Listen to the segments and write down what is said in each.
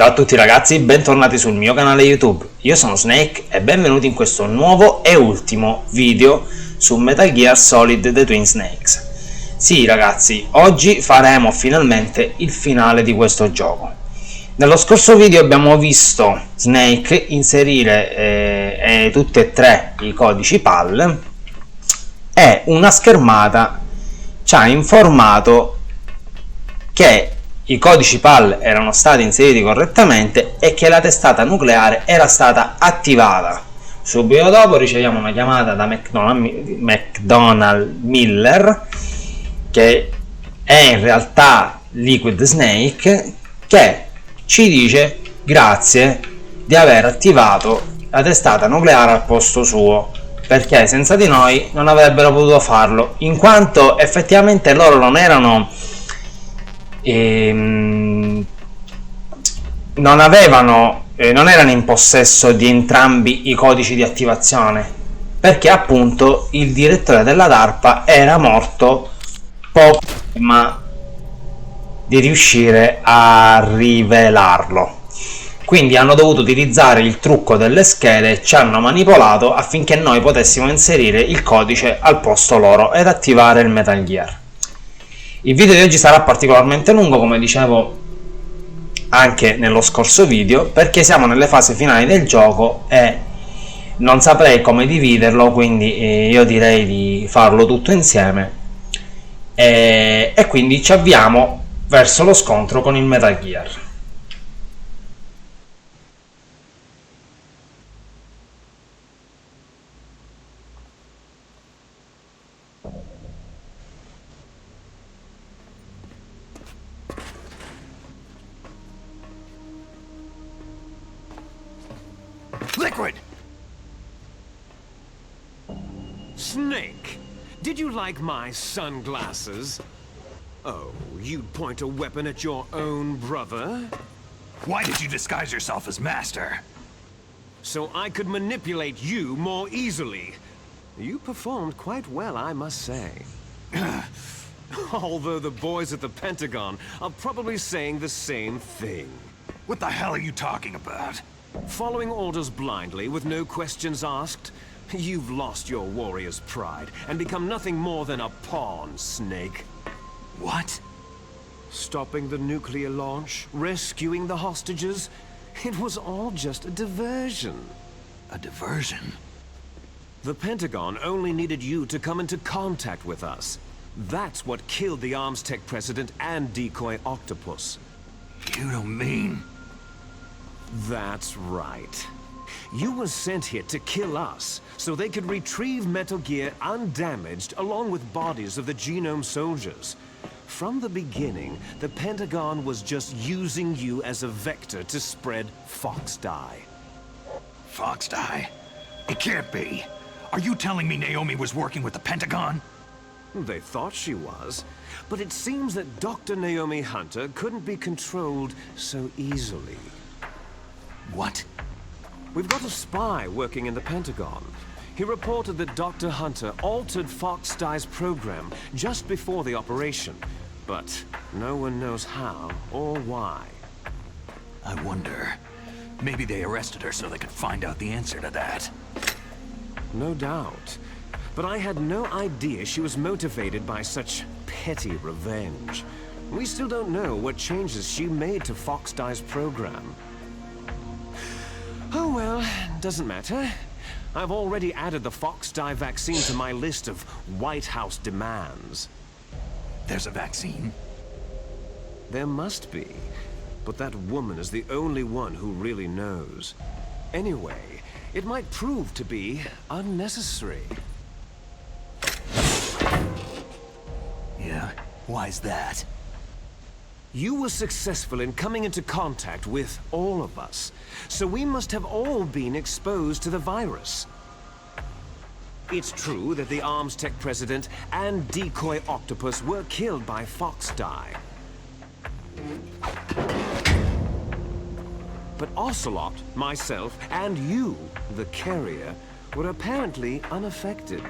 Ciao a tutti ragazzi, bentornati sul mio canale YouTube. Io sono Snake e benvenuti in questo nuovo e ultimo video su Metal Gear Solid The Twin Snakes. Sì ragazzi, oggi faremo finalmente il finale di questo gioco. Nello scorso video abbiamo visto Snake inserire tutti e tre i codici PAL e una schermata ci ha informato che i codici PAL erano stati inseriti correttamente e che la testata nucleare era stata attivata. Subito dopo riceviamo una chiamata da McDonald Miller, che è in realtà Liquid Snake, che ci dice grazie di aver attivato la testata nucleare al posto suo, perché senza di noi non avrebbero potuto farlo, in quanto effettivamente loro non erano non erano in possesso di entrambi i codici di attivazione, perché appunto il direttore della DARPA era morto poco prima di riuscire a rivelarlo. Quindi hanno dovuto utilizzare il trucco delle schede e ci hanno manipolato affinché noi potessimo inserire il codice al posto loro ed attivare il Metal Gear. Il video di oggi sarà particolarmente lungo, come dicevo anche nello scorso video, perché siamo nelle fasi finali del gioco e non saprei come dividerlo, quindi io direi di farlo tutto insieme e quindi ci avviamo verso lo scontro con il Metal Gear. Liquid! Snake, did you like my sunglasses? Oh, you'd point a weapon at your own brother? Why did you disguise yourself as Master? So I could manipulate you more easily. You performed quite well, I must say. Although the boys at the Pentagon are probably saying the same thing. What the hell are you talking about? Following orders blindly, with no questions asked? You've lost your warrior's pride, and become nothing more than a pawn, Snake. What? Stopping the nuclear launch, rescuing the hostages, it was all just a diversion. A diversion? The Pentagon only needed you to come into contact with us. That's what killed the Arms Tech president and decoy Octopus. You don't mean... That's right. You were sent here to kill us, so they could retrieve Metal Gear undamaged along with bodies of the Genome soldiers. From the beginning, the Pentagon was just using you as a vector to spread Fox Dye. Fox Dye? It can't be. Are you telling me Naomi was working with the Pentagon? They thought she was, but it seems that Dr. Naomi Hunter couldn't be controlled so easily. What? We've got a spy working in the Pentagon. He reported that Dr. Hunter altered Fox Dye's program just before the operation, but no one knows how or why. I wonder... Maybe they arrested her so they could find out the answer to that. No doubt. But I had no idea she was motivated by such petty revenge. We still don't know what changes she made to Fox Dye's program. Oh well, doesn't matter. I've already added the Fox Dye vaccine to my list of White House demands. There's a vaccine? There must be. But that woman is the only one who really knows. Anyway, it might prove to be unnecessary. Yeah? Why's that? You were successful in coming into contact with all of us, so we must have all been exposed to the virus. It's true that the Arms Tech president and decoy Octopus were killed by Fox Dye. But Ocelot, myself, and you, the carrier, were apparently unaffected.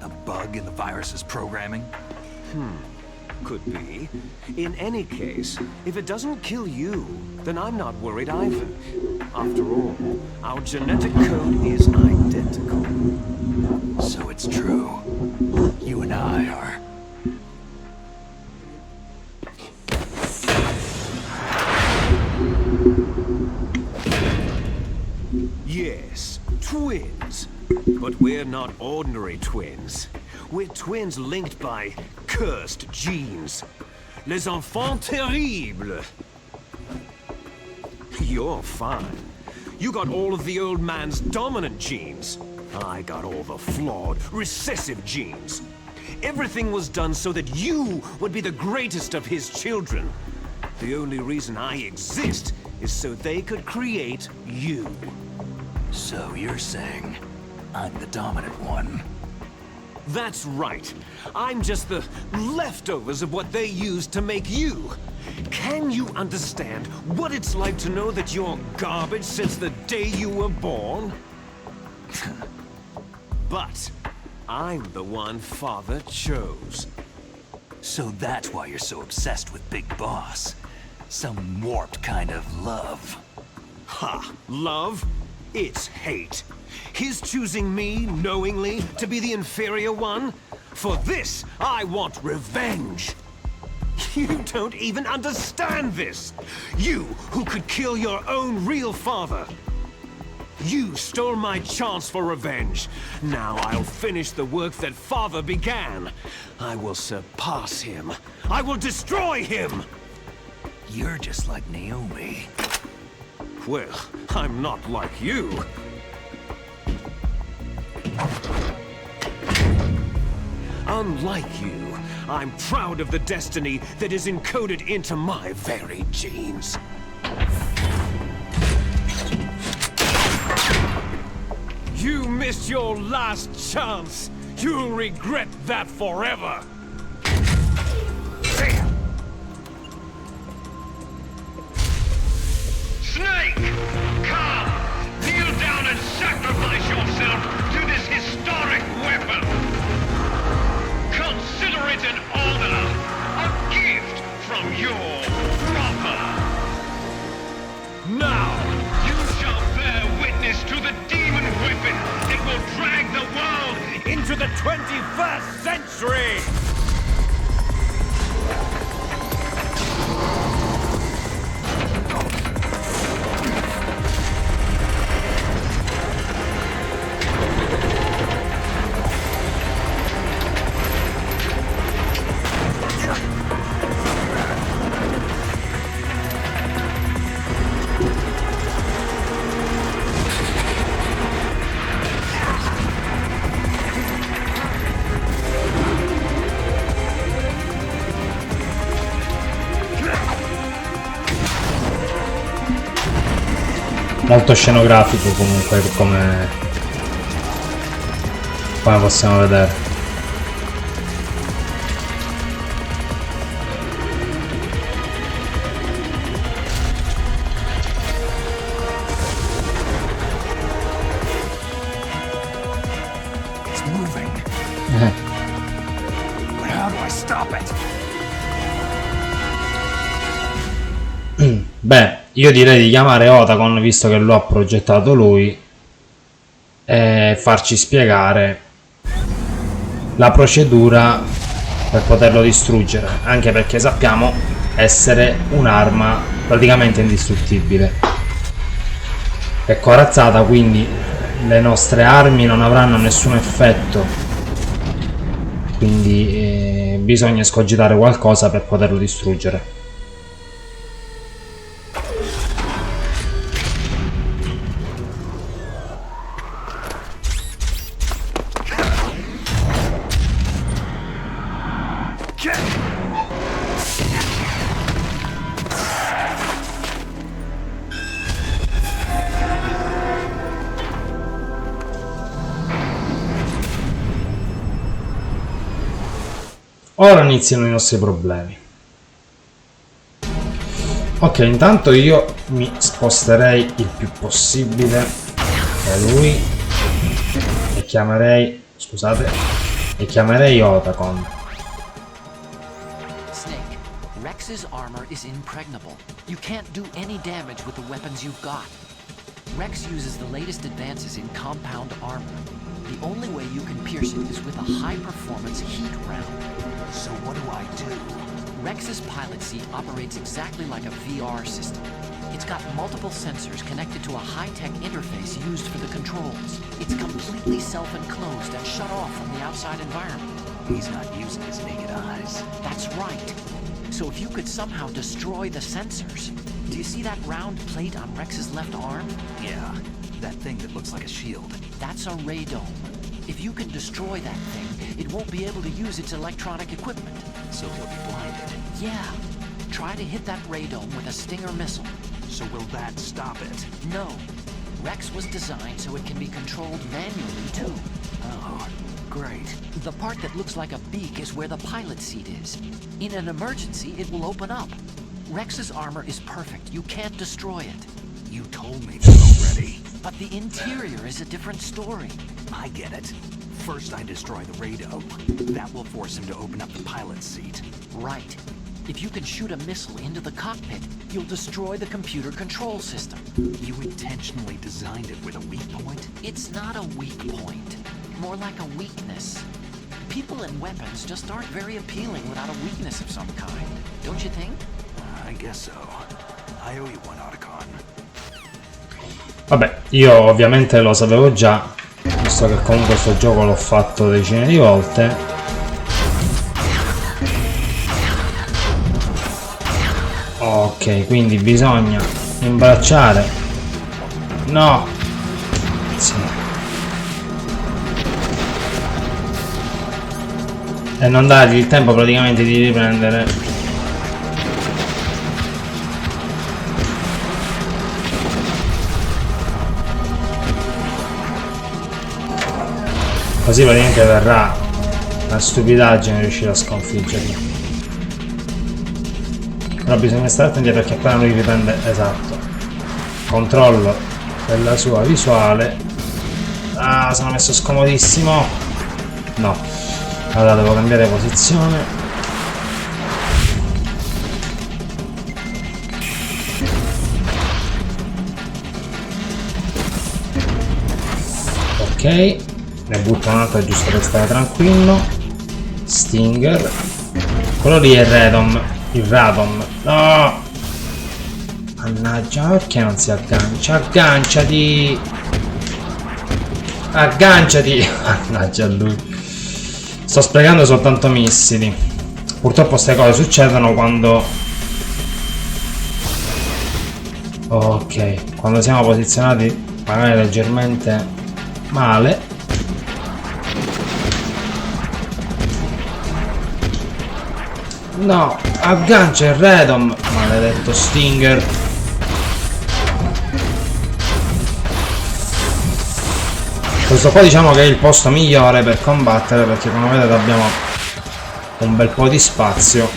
A bug in the virus's programming? could be. In any case, if it doesn't kill you, then I'm not worried either. After all, our genetic code is identical. So it's true. You and I are... Yes, twins. But we're not ordinary twins. We're twins linked by cursed genes. Les enfants terribles. You're fine. You got all of the old man's dominant genes. I got all the flawed, recessive genes. Everything was done so that you would be the greatest of his children. The only reason I exist is so they could create you. So you're saying I'm the dominant one? That's right. I'm just the leftovers of what they used to make you. Can you understand what it's like to know that you're garbage since the day you were born? But I'm the one Father chose. So that's why you're so obsessed with Big Boss. Some warped kind of love. Ha! Love? It's hate. His choosing me, knowingly, to be the inferior one? For this, I want revenge. You don't even understand this. You, who could kill your own real father. You stole my chance for revenge. Now I'll finish the work that Father began. I will surpass him. I will destroy him. You're just like Naomi. Well, I'm not like you. Unlike you, I'm proud of the destiny that is encoded into my very genes. You missed your last chance. You'll regret that forever. Snake! Come! Kneel down and sacrifice yourself to this historic weapon! Consider it an honor! A gift from your brother! Now! You shall bear witness to the demon weapon that will drag the world Into the 21st century! Molto scenografico comunque come possiamo vedere. It's moving. But how do I stop it? Beh, io direi di chiamare Otacon, visto che lo ha progettato lui, e farci spiegare la procedura per poterlo distruggere, anche perché sappiamo essere un'arma praticamente indistruttibile. È corazzata, quindi le nostre armi non avranno nessun effetto, quindi bisogna escogitare qualcosa per poterlo distruggere. Ora iniziano i nostri problemi. Ok, intanto io mi sposterei il più possibile da lui e chiamerei, scusate, e chiamerei Otacon. Rex's armor is impregnable. You can't do any damage with the weapons you've got. Rex uses the latest advances in compound armor. The only way you can pierce it is with a high-performance heat round. So what do I do? Rex's pilot seat operates exactly like a VR system. It's got multiple sensors connected to a high-tech interface used for the controls. It's completely self-enclosed and shut off from the outside environment. He's not using his naked eyes. That's right. So if you could somehow destroy the sensors... Do you see that round plate on Rex's left arm? Yeah, that thing that looks like a shield. That's a radome. If you can destroy that thing, it won't be able to use its electronic equipment. So he'll be blinded. Yeah. Try to hit that radome with a Stinger missile. So will that stop it? No. Rex was designed so it can be controlled manually, too. Oh, great. The part that looks like a beak is where the pilot seat is. In an emergency, it will open up. Rex's armor is perfect. You can't destroy it. You told me that already. But the interior is a different story. I get it. First I destroy the radome. That will force him to open up the pilot's seat. Right. If you can shoot a missile into the cockpit, you'll destroy the computer control system. You intentionally designed it with a weak point? It's not a weak point. More like a weakness. People and weapons just aren't very appealing without a weakness of some kind. Don't you think? I guess so. I owe you one, Otacon. Vabbè, io ovviamente lo sapevo già, visto che comunque questo gioco l'ho fatto decine di volte. Ok, quindi bisogna imbracciare. No! Sì. E non dargli il tempo praticamente di riprendere. Così praticamente verrà una stupidaggine riuscire a sconfiggerli. Però bisogna stare attenti perché appena lui riprende, esatto, controllo della sua visuale. Ah, sono messo scomodissimo. No, allora devo cambiare posizione. Ok, ne butto un'altra giusto per stare tranquillo. Stinger. Quello lì è il radom. No! Mannaggia, perché non si aggancia? Agganciati! Agganciati! Mannaggia a lui. Sto sprecando soltanto missili. Purtroppo queste cose succedono quando... Ok, quando siamo posizionati magari leggermente male. No, aggancia il radom, maledetto Stinger. Questo qua diciamo che è il posto migliore per combattere, perché come vedete abbiamo un bel po' di spazio.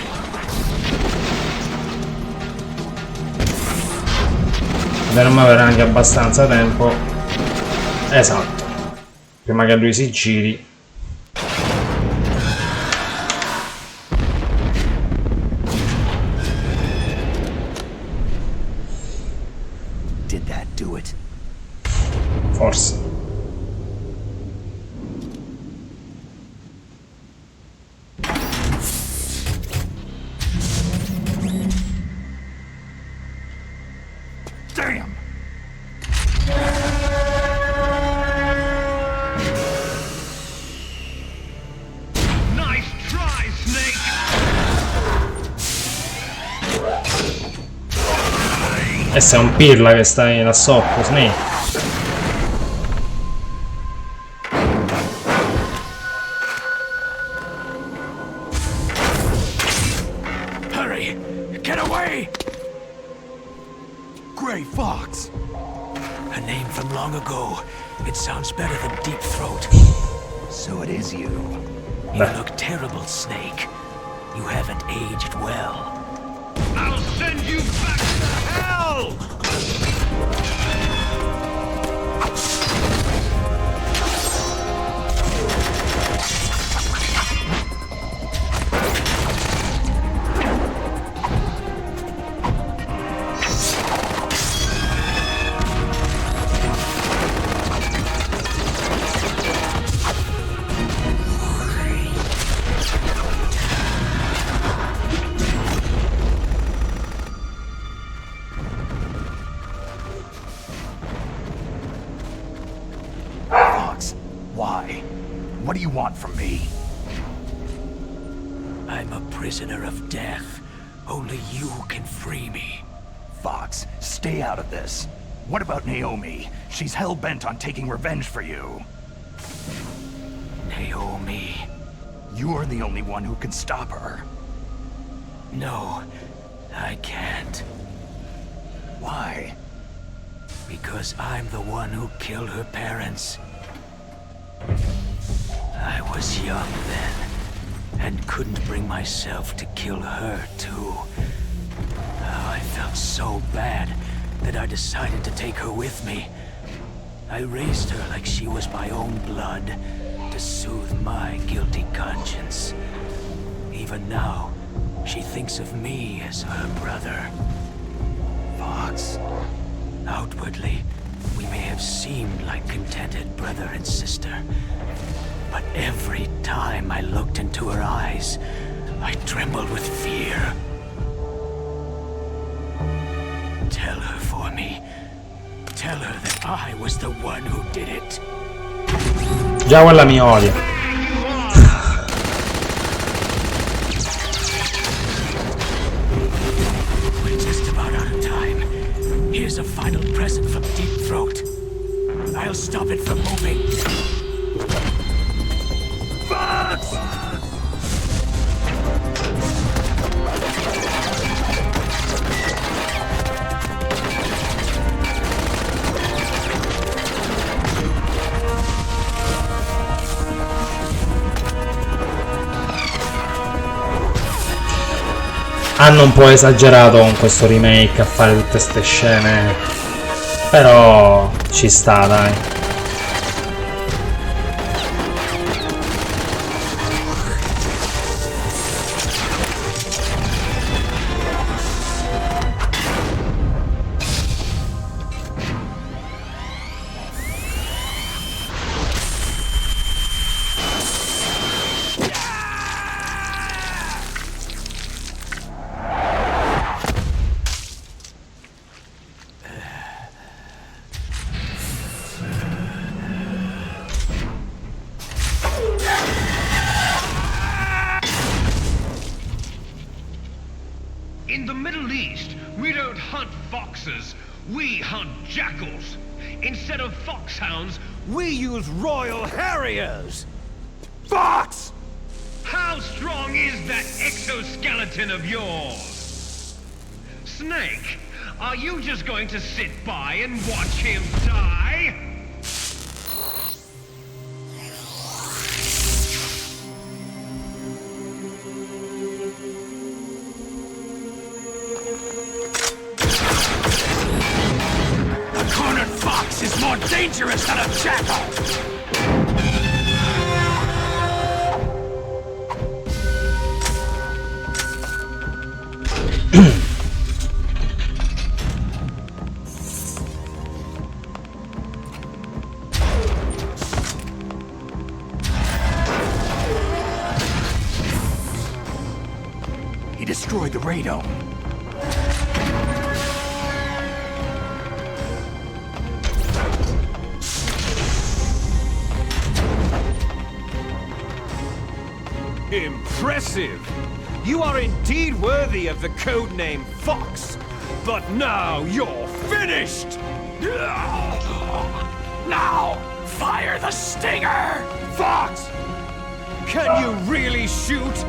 Dovremmo avere anche abbastanza tempo. Esatto, prima che lui si giri. Did that do it? Forse. Damn! Nice try, Snake! E sei un pirla che stai là sotto, Snake. Hurry! Get away! Gray Fox! A name from long ago. It sounds better than Deep Throat. So it is you. You look terrible, Snake. You haven't aged well. I'll send you back to hell! you want from me? I'm a prisoner of death. Only you can free me. Fox, stay out of this. What about Naomi? She's hell-bent on taking revenge for you. Naomi. You're the only one who can stop her. No, I can't. Why? Because I'm the one who killed her parents. I was young then, and couldn't bring myself to kill her too. Oh, I felt so bad that I decided to take her with me. I raised her like she was my own blood, to soothe my guilty conscience. Even now, she thinks of me as her brother. Fox. Outwardly, we may have seemed like contented brother and sister. But every time I looked into her eyes, I trembled with fear. Tell her for me. Tell her that I was the one who did it. Già quella mi odia. We're just about out of time. Here's a final present from Deep Throat. I'll stop it from moving. Fox! Hanno un po' esagerato con questo remake a fare tutte ste scene, però ci sta, dai. In the Middle East, we don't hunt foxes, we hunt jackals. Instead of foxhounds, We use Royal Harriers! Fox! How strong is that exoskeleton of yours? Snake, are you just going to sit by and watch him die? A cornered fox is more dangerous than a jackal! He destroyed the radome. Impressive! You are indeed worthy of the codename Fox, but now you're finished! Now, fire the stinger! Fox! Can you really shoot?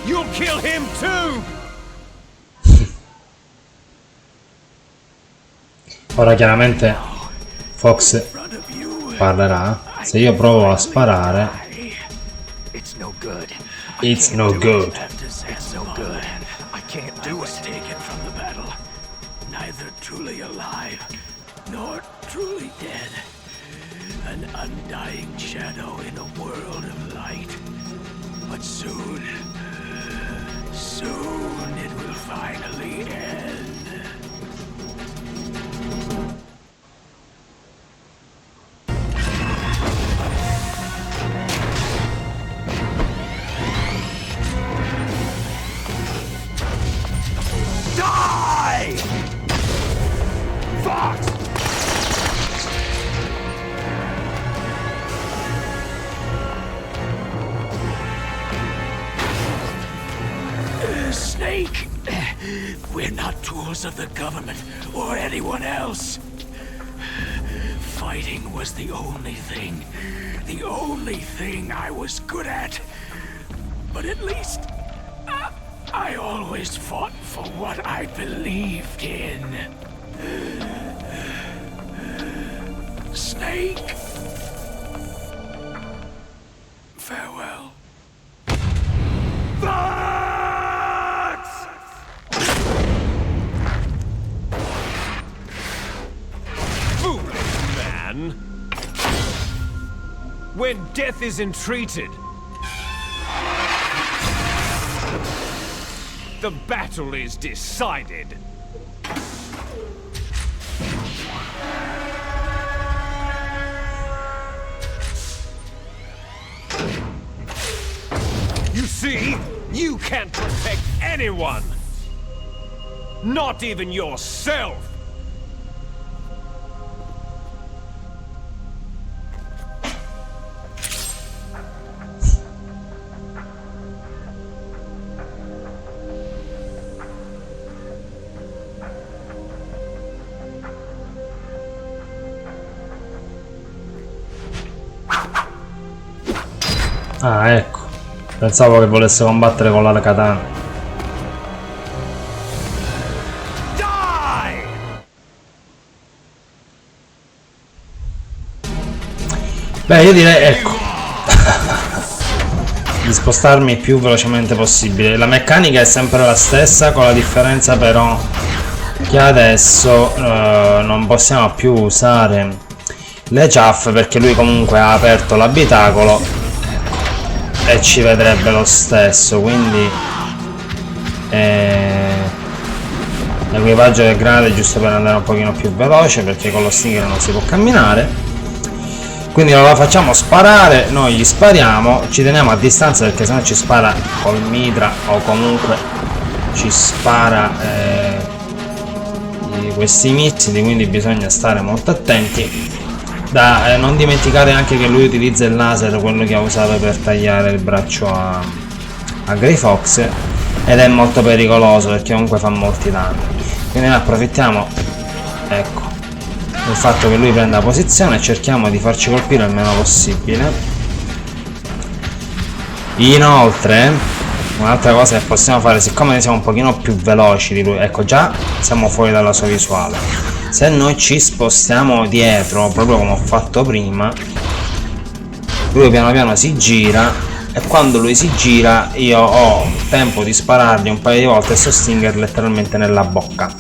You'll kill him too! Ora chiaramente Fox parlerà. Se io provo a sparare, It's no good. it's no good. It's no good. I can't do it. Taken from the battle, neither truly alive nor truly dead. An undying shadow in a world of light. But soon it will finally end. Die! Fox! not tools of the government or anyone else. Fighting was the only thing I was good at. But at least I always fought for what I believed in. Snake. Farewell. Foolish man! When death is entreated, the battle is decided. You see, you can't protect anyone! Not even yourself! Ah, ecco. Pensavo che volesse combattere con la katana. Beh, io direi, ecco, di spostarmi il più velocemente possibile. La meccanica è sempre la stessa, con la differenza però che adesso non possiamo più usare le ciaffe, perché lui comunque ha aperto l'abitacolo e ci vedrebbe lo stesso, quindi l'equipaggio del granato è giusto per andare un pochino più veloce, perché con lo stinger non si può camminare, quindi non la facciamo sparare, noi gli spariamo, ci teniamo a distanza perché sennò ci spara col mitra o comunque ci spara questi missili, quindi bisogna stare molto attenti. Da non dimenticare anche che lui utilizza il laser, quello che ha usato per tagliare il braccio a Grey Fox, ed è molto pericoloso perché comunque fa molti danni, quindi ne approfittiamo, ecco, del fatto che lui prenda posizione e cerchiamo di farci colpire il meno possibile. Inoltre un'altra cosa che possiamo fare, siccome siamo un pochino più veloci di lui, ecco, già siamo fuori dalla sua visuale, se noi ci spostiamo dietro, proprio come ho fatto prima, lui piano piano si gira, e quando lui si gira io ho tempo di sparargli un paio di volte e Stinger letteralmente nella bocca.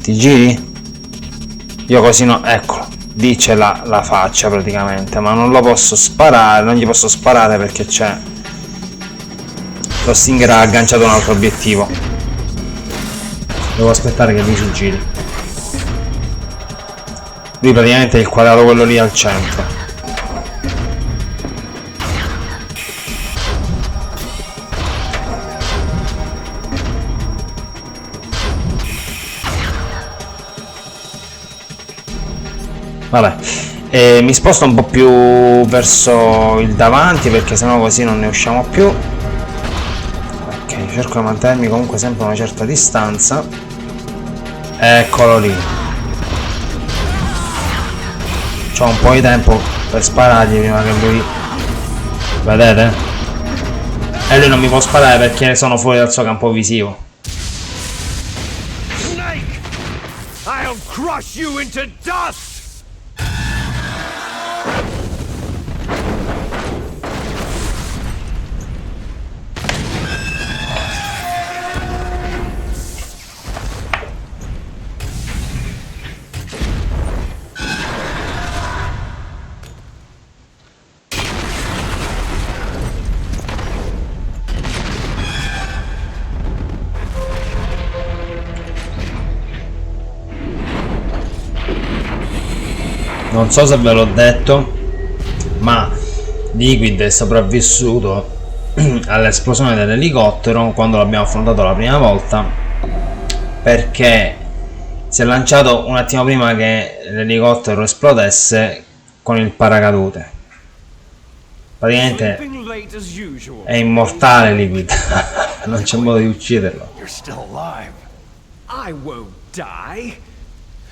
Ti giri? Io così no, eccolo, dice la faccia praticamente, ma non lo posso sparare, non gli posso sparare perché c'è, lo Stinger ha agganciato un altro obiettivo. Devo aspettare che lui si giri. Lui praticamente è il quadrato quello lì al centro. Vabbè, mi sposto un po' più verso il davanti perché sennò così non ne usciamo più. Ok, cerco di mantenermi comunque sempre a una certa distanza. Eccolo lì. C'ho un po' di tempo per sparargli prima che lui... Vedete? E lui non mi può sparare perché sono fuori dal suo campo visivo. Snake! I'll crush you into dust! Non so se ve l'ho detto, ma Liquid è sopravvissuto all'esplosione dell'elicottero quando l'abbiamo affrontato la prima volta, perché si è lanciato un attimo prima che l'elicottero esplodesse con il paracadute. Praticamente late as usual. È immortale Liquid. Non c'è modo di ucciderlo. You're still alive. I won't die.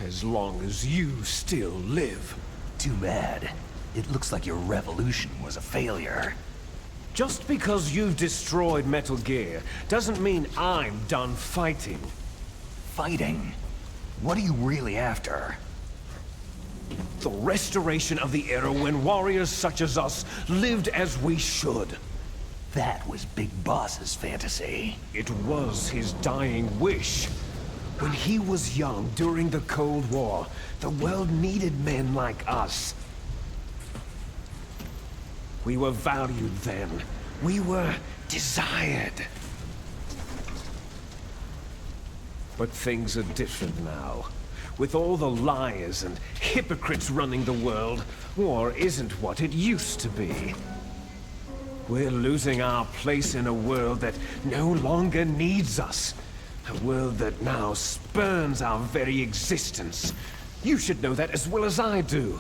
As long as you still live. Too bad. It looks like your revolution was a failure. Just because you've destroyed Metal Gear doesn't mean I'm done fighting. Fighting? What are you really after? The restoration of the era when warriors such as us lived as we should. That was Big Boss's fantasy. It was his dying wish. When he was young during the Cold War, the world needed men like us. We were valued then. We were desired. But things are different now. With all the liars and hypocrites running the world, war isn't what it used to be. We're losing our place in a world that no longer needs us. A world that now spurns our very existence. You should know that as well as I do.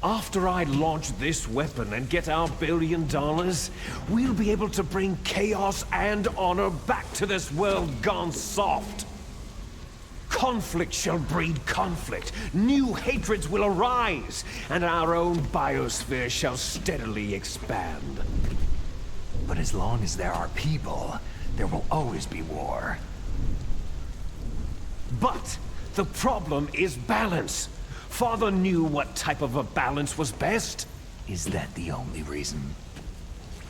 After I launch this weapon and get our $1 billion, we'll be able to bring chaos and honor back to this world gone soft. Conflict shall breed conflict, new hatreds will arise, and our own biosphere shall steadily expand. But as long as there are people, there will always be war. But the problem is balance. Father knew what type of a balance was best. Is that the only reason?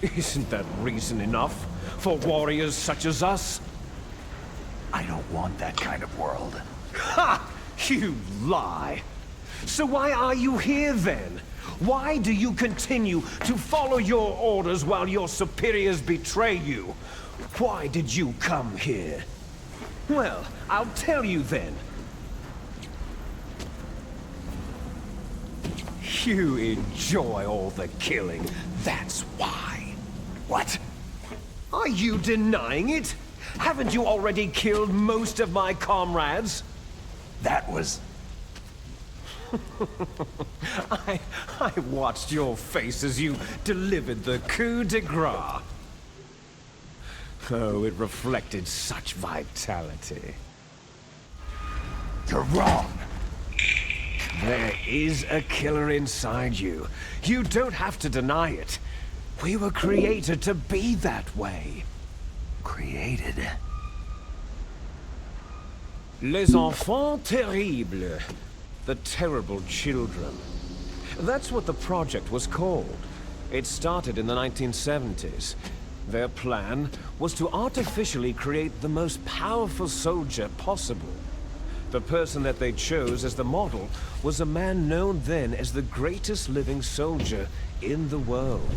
Isn't that reason enough for warriors such as us? I don't want that kind of world. Ha! You lie! So why are you here then? Why do you continue to follow your orders while your superiors betray you? Why did you come here? Well, I'll tell you then. You enjoy all the killing, that's why. What? Are you denying it? Haven't you already killed most of my comrades? That was... I watched your face as you delivered the coup de grace. Oh, it reflected such vitality. You're wrong. There is a killer inside you. You don't have to deny it. We were created to be that way. Created? Les enfants terribles. The terrible children. That's what the project was called. It started in the 1970s. Their plan was to artificially create the most powerful soldier possible. The person that they chose as the model was a man known then as the greatest living soldier in the world.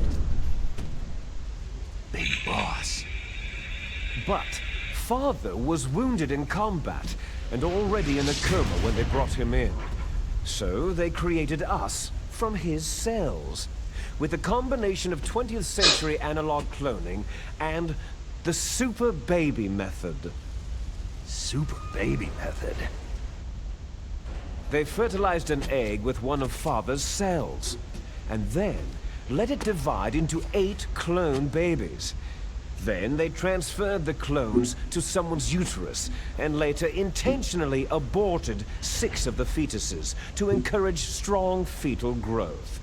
Big Boss. But Father was wounded in combat and already in a coma when they brought him in. So they created us from his cells, with a combination of 20th century analog cloning and the super baby method. Super baby method? They fertilized an egg with one of Father's cells, and then let it divide into 8 clone babies. Then they transferred the clones to someone's uterus, and later intentionally aborted 6 of the fetuses to encourage strong fetal growth.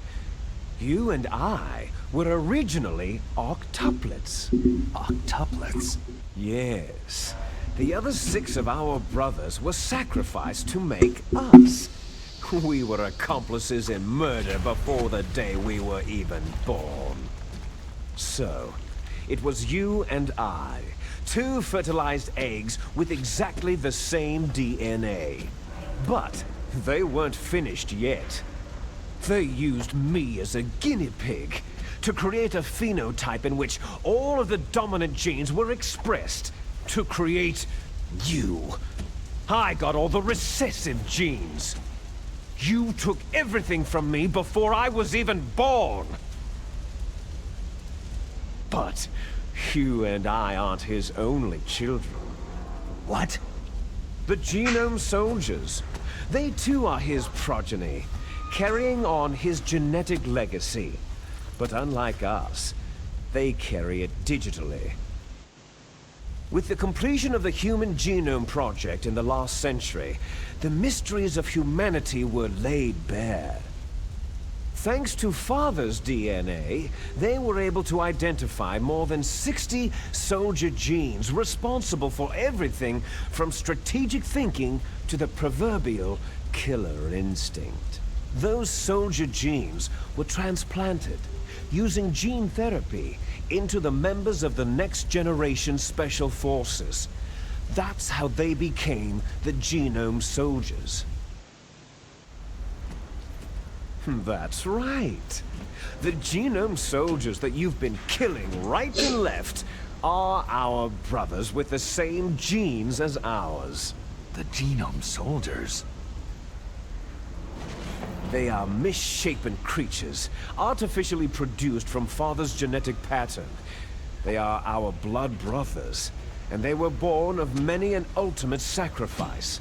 You and I were originally octuplets. Octuplets? Yes. The other 6 of our brothers were sacrificed to make us. We were accomplices in murder before the day we were even born. So, it was you and I, 2 fertilized eggs with exactly the same DNA. But they weren't finished yet. They used me as a guinea pig to create a phenotype in which all of the dominant genes were expressed to create you. I got all the recessive genes. You took everything from me before I was even born. But you and I aren't his only children. What? The Genome Soldiers. They too are his progeny, carrying on his genetic legacy. But unlike us, they carry it digitally. With the completion of the Human Genome Project in the last century, the mysteries of humanity were laid bare. Thanks to Father's DNA, they were able to identify more than 60 soldier genes responsible for everything from strategic thinking to the proverbial killer instinct. Those soldier genes were transplanted using gene therapy into the members of the next generation special forces. That's how they became the Genome Soldiers. That's right. The Genome Soldiers that you've been killing right and left are our brothers with the same genes as ours. The Genome Soldiers? They are misshapen creatures, artificially produced from Father's genetic pattern. They are our blood brothers, and they were born of many an ultimate sacrifice.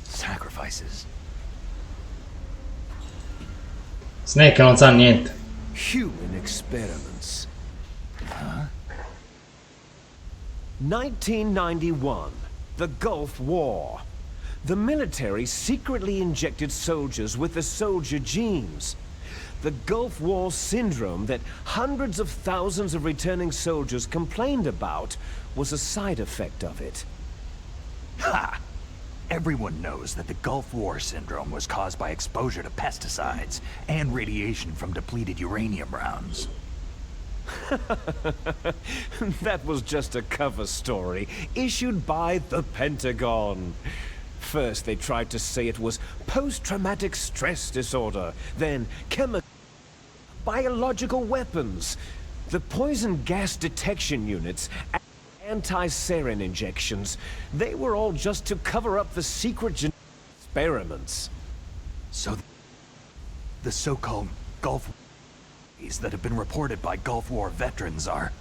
Sacrifices? Snake non sa niente. Human experiments. Huh? 1991, the Gulf War. The military secretly injected soldiers with the soldier genes. The Gulf War syndrome that hundreds of thousands of returning soldiers complained about was a side effect of it. Ha! Everyone knows that the Gulf War syndrome was caused by exposure to pesticides and radiation from depleted uranium rounds. That was just a cover story issued by the Pentagon. First, they tried to say it was post-traumatic stress disorder, then biological weapons, the poison gas detection units, anti-sarin injections. They were all just to cover up the secret experiments. So the so-called Gulf Wars that have been reported by Gulf War veterans are...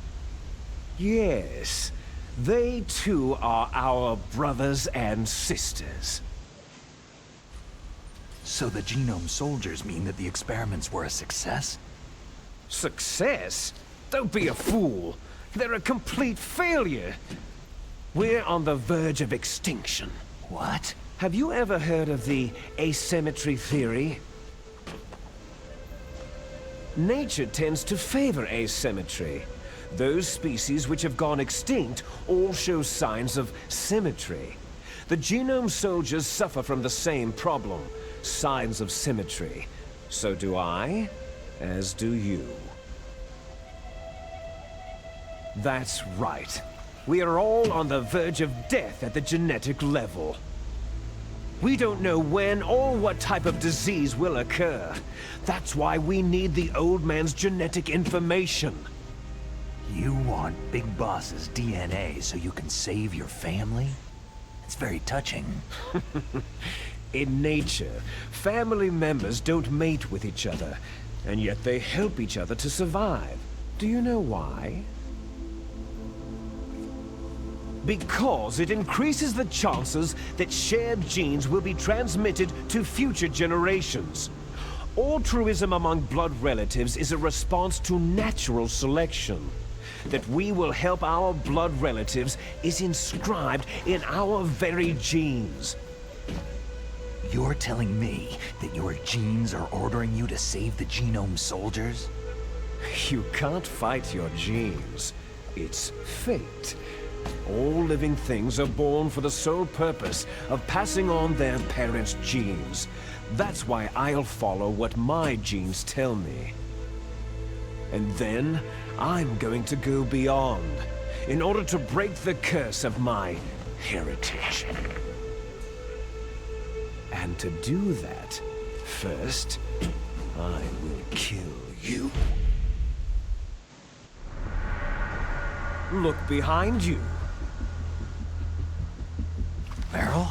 Yes. They too are our brothers and sisters. So the Genome Soldiers mean that the experiments were a success? Success? Don't be a fool. They're a complete failure. We're on the verge of extinction. What? Have you ever heard of the asymmetry theory? Nature tends to favor asymmetry. Those species which have gone extinct all show signs of symmetry. The Genome Soldiers suffer from the same problem, signs of symmetry. So do I, as do you. That's right. We are all on the verge of death at the genetic level. We don't know when or what type of disease will occur. That's why we need the old man's genetic information. You want Big Boss's DNA so you can save your family? It's very touching. In nature, family members don't mate with each other, and yet they help each other to survive. Do you know why? Because it increases the chances that shared genes will be transmitted to future generations. Altruism among blood relatives is a response to natural selection. That we will help our blood relatives is inscribed in our very genes. You're telling me that your genes are ordering you to save the Genome Soldiers? You can't fight your genes. It's fate. All living things are born for the sole purpose of passing on their parents' genes. That's why I'll follow what my genes tell me. And then, I'm going to go beyond, in order to break the curse of my heritage. And to do that, first, I will kill you. Look behind you. Meryl?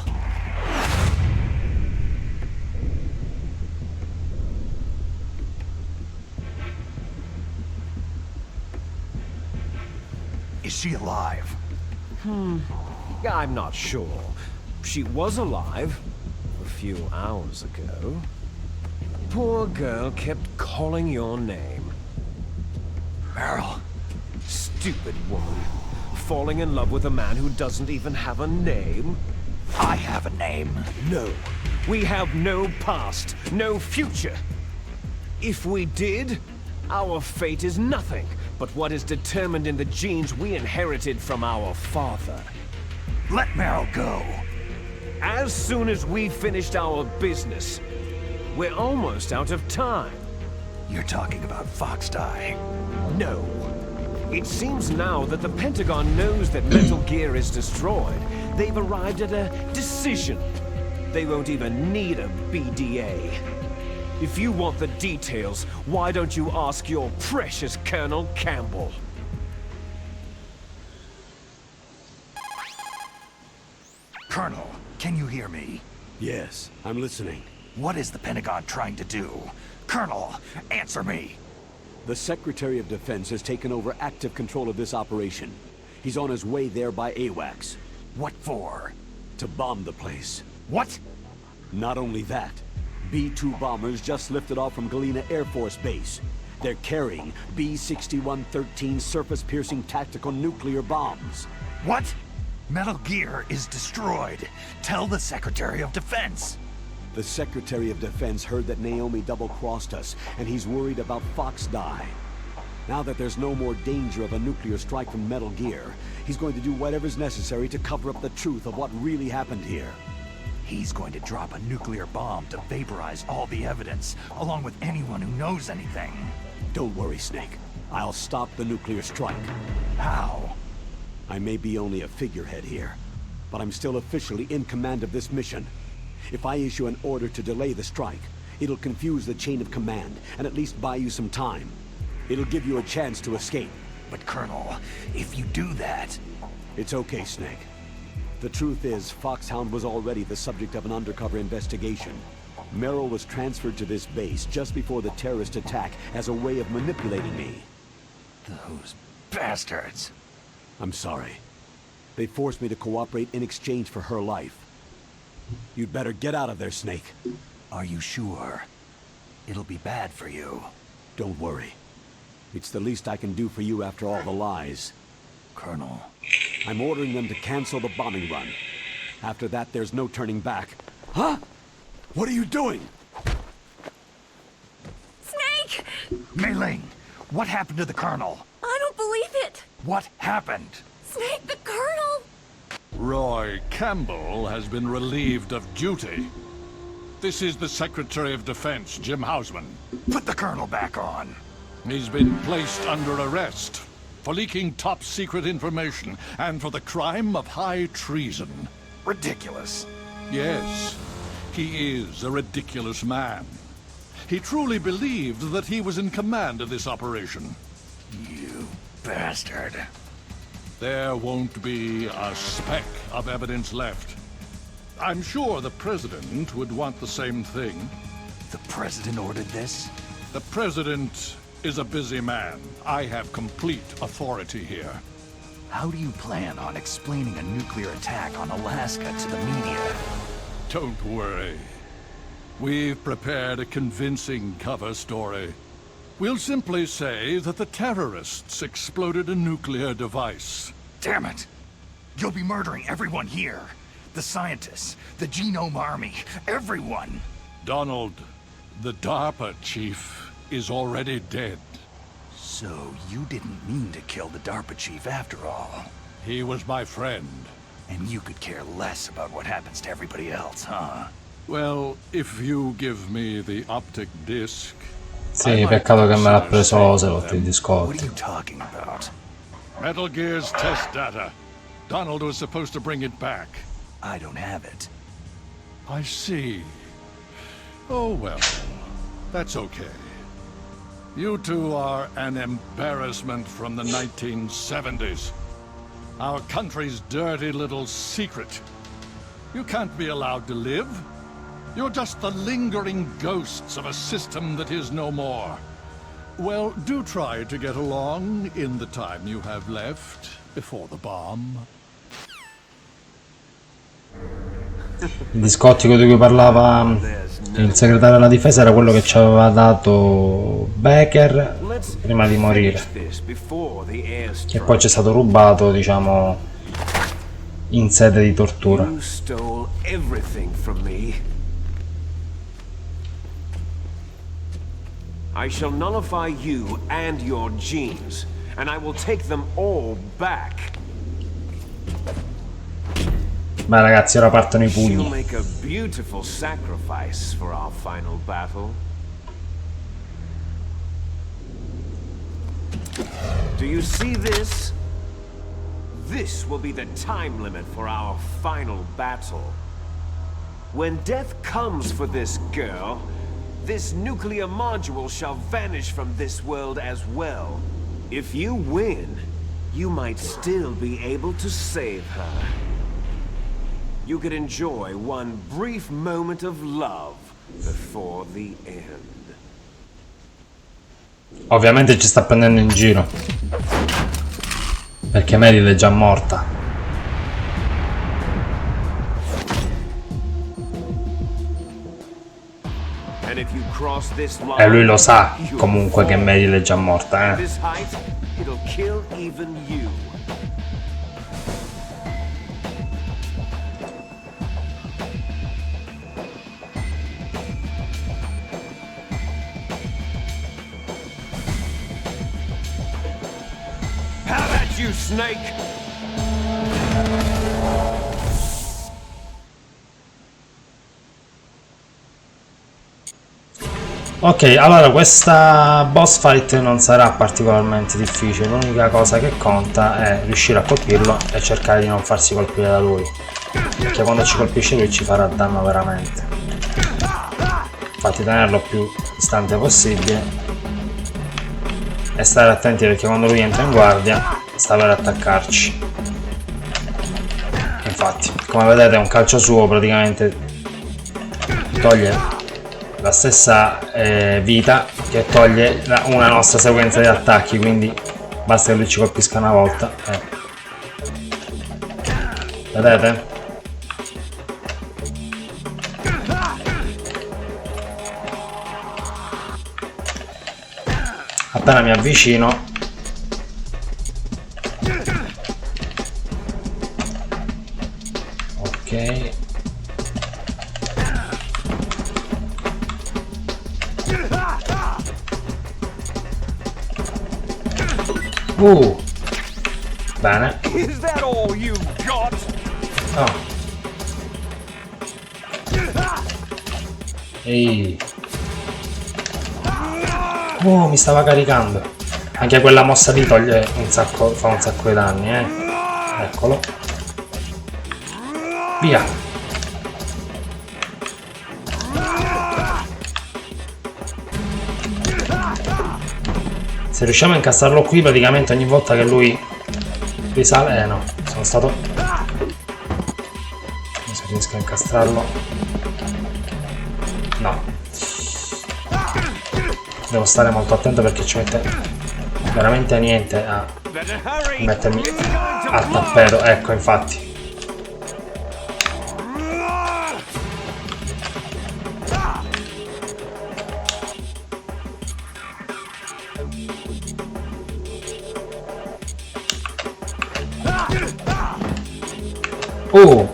Is she alive? I'm not sure. She was alive a few hours ago. Poor girl kept calling your name. Meryl, stupid woman. Falling in love with a man who doesn't even have a name? I have a name. No. We have no past, no future. If we did, our fate is nothing but what is determined in the genes we inherited from our father. Let Meryl go. As soon as we finished our business, we're almost out of time. You're talking about Foxdie. No. It seems now that the Pentagon knows that Metal Gear is destroyed. They've arrived at a decision. They won't even need a BDA. If you want the details, why don't you ask your precious Colonel Campbell? Colonel, can you hear me? Yes, I'm listening. What is the Pentagon trying to do? Colonel, answer me! The Secretary of Defense has taken over active control of this operation. He's on his way there by AWACS. What for? To bomb the place. What? Not only that, B-2 bombers just lifted off from Galena Air Force Base. They're carrying B-6113 surface-piercing tactical nuclear bombs. What? Metal Gear is destroyed. Tell the Secretary of Defense. The Secretary of Defense heard that Naomi double-crossed us, and he's worried about Foxdie. Now that there's no more danger of a nuclear strike from Metal Gear, he's going to do whatever's necessary to cover up the truth of what really happened here. He's going to drop a nuclear bomb to vaporize all the evidence, along with anyone who knows anything. Don't worry, Snake. I'll stop the nuclear strike. How? I may be only a figurehead here, but I'm still officially in command of this mission. If I issue an order to delay the strike, it'll confuse the chain of command and at least buy you some time. It'll give you a chance to escape. But Colonel, if you do that... It's okay, Snake. The truth is, Foxhound was already the subject of an undercover investigation. Merrill was transferred to this base just before the terrorist attack as a way of manipulating me. Those bastards. I'm sorry. They forced me to cooperate in exchange for her life. You'd better get out of there, Snake. Are you sure? It'll be bad for you. Don't worry. It's the least I can do for you after all the lies. Colonel. I'm ordering them to cancel the bombing run. After that, there's no turning back. Huh? What are you doing? Snake! Mei Ling, what happened to the Colonel? I don't believe it! What happened? Snake, the Colonel! Roy Campbell has been relieved of duty. This is the Secretary of Defense, Jim Hausman. Put the Colonel back on. He's been placed under arrest for leaking top-secret information and for the crime of high treason. Ridiculous. Yes, he is a ridiculous man. He truly believed that he was in command of this operation. You bastard. There won't be a speck of evidence left. I'm sure the President would want the same thing. The President ordered this? The President is a busy man. I have complete authority here. How do you plan on explaining a nuclear attack on Alaska to the media? Don't worry. We've prepared a convincing cover story. We'll simply say that the terrorists exploded a nuclear device. Damn it! You'll be murdering everyone here. The scientists, the Genome Army, everyone. Donald, the DARPA chief, is already dead. So you didn't mean to kill the DARPA chief after all. He was my friend. And you could care less about what happens to everybody else, huh? Well, if you give me the optic disc... Sì, peccato che me l'ha preso se l'ho il What are discordo. you talking about? Metal Gear's test data. Donald was supposed to bring it back. I don't have it. I see. Oh well, that's okay. You two are an embarrassment from the 1970s. Our country's dirty little secret. You can't be allowed to live. You're just the lingering ghosts of a system that is no more. Well, do try to get along in the time you have left before the bomb. Il discortico di cui parlava il segretario della difesa era quello che ci aveva dato Becker prima di morire, Finish this before the che airstrike. poi ci è stato rubato, diciamo, in sede di tortura. You stole everything from me. I shall nullify you and your genes, and I will take them all back. Beh ragazzi, ora partono i She'll pugni. make a beautiful sacrifice for our final battle. Do you see this? This will be the time limit for our final battle. When death comes for this girl, this nuclear module shall vanish from this world as well. If you win, you might still be able to save her. You could enjoy one brief moment of love before the end. Ovviamente ci sta prendendo in giro, perché Meryl è già morta. And if you cross this line, E lui lo sa you'll comunque che fall. Meryl è già morta, At this height, it'll kill even you. Have at you, Snake! Ok, allora questa boss fight non sarà particolarmente difficile, l'unica cosa che conta è riuscire a colpirlo e cercare di non farsi colpire da lui, perché quando ci colpisce lui ci farà danno veramente. Infatti tenerlo più distante possibile e stare attenti, perché quando lui entra in guardia sta per attaccarci. Infatti, come vedete, un calcio suo praticamente toglie la stessa vita che toglie una nostra sequenza di attacchi, quindi basta che lui ci colpisca una volta. Vedete? Appena mi avvicino ok, bene. Is that all you've got? Oh. Ehi. Oh, mi stava caricando. Anche quella mossa lì toglie un sacco, fa un sacco di danni, Eccolo. Via. Se riusciamo a incastrarlo qui, praticamente ogni volta che lui risale, no, sono stato... Non so se riesco a incastrarlo. No. Devo stare molto attento perché ci mette veramente niente a mettermi a tappeto, ecco, infatti.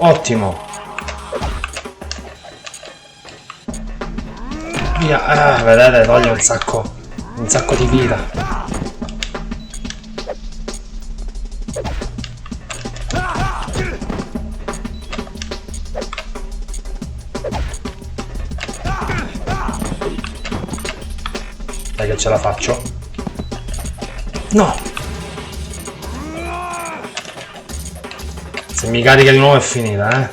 Ottimo. Via. Vedete, toglie un sacco di vita. Dai che ce la faccio. No. Se mi carica di nuovo è finita,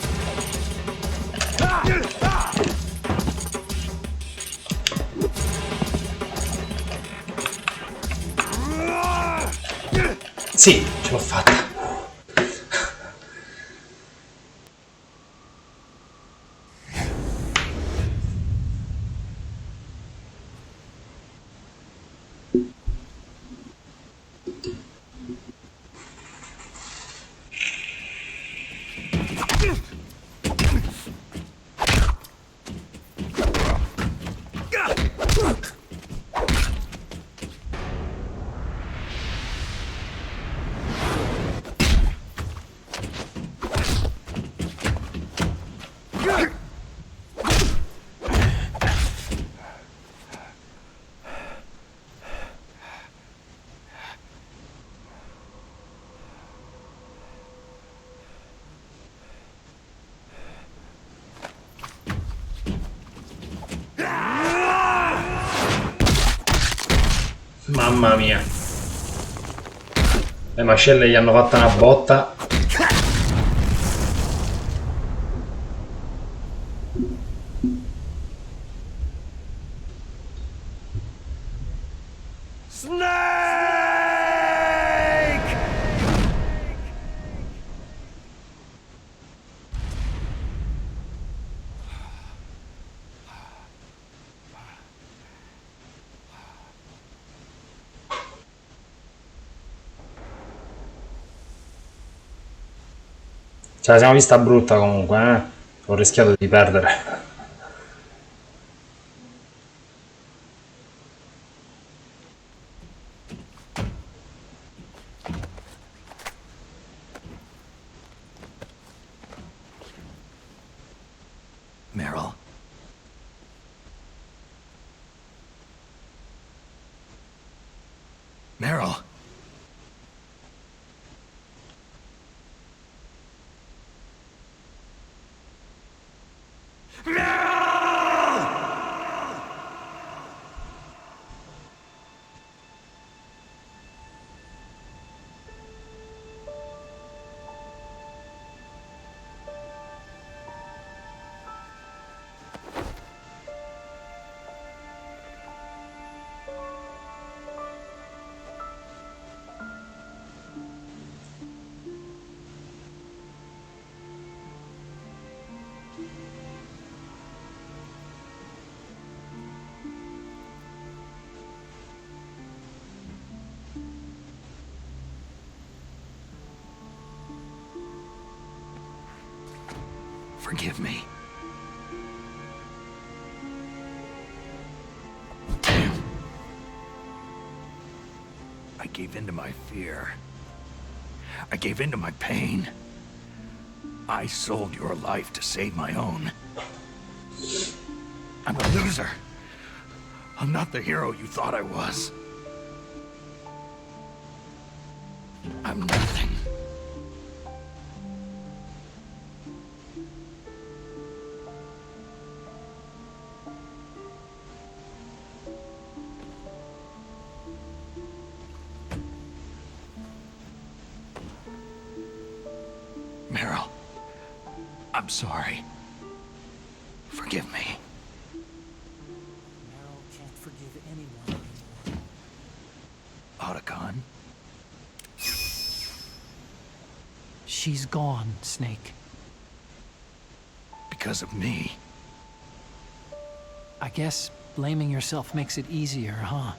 Sì, ce l'ho fatta. Mamma mia. Le mascelle gli hanno fatta una botta. Ce la siamo vista brutta comunque, eh? Ho rischiato di perdere. Meryl. Meryl. Forgive me. Damn. I gave in to my fear. I gave in to my pain. I sold your life to save my own. I'm a loser. I'm not the hero you thought I was. I'm nothing. Meryl, I'm sorry. Forgive me. Meryl can't forgive anyone anymore. Otacon? She's gone, Snake. Because of me. I guess blaming yourself makes it easier, huh?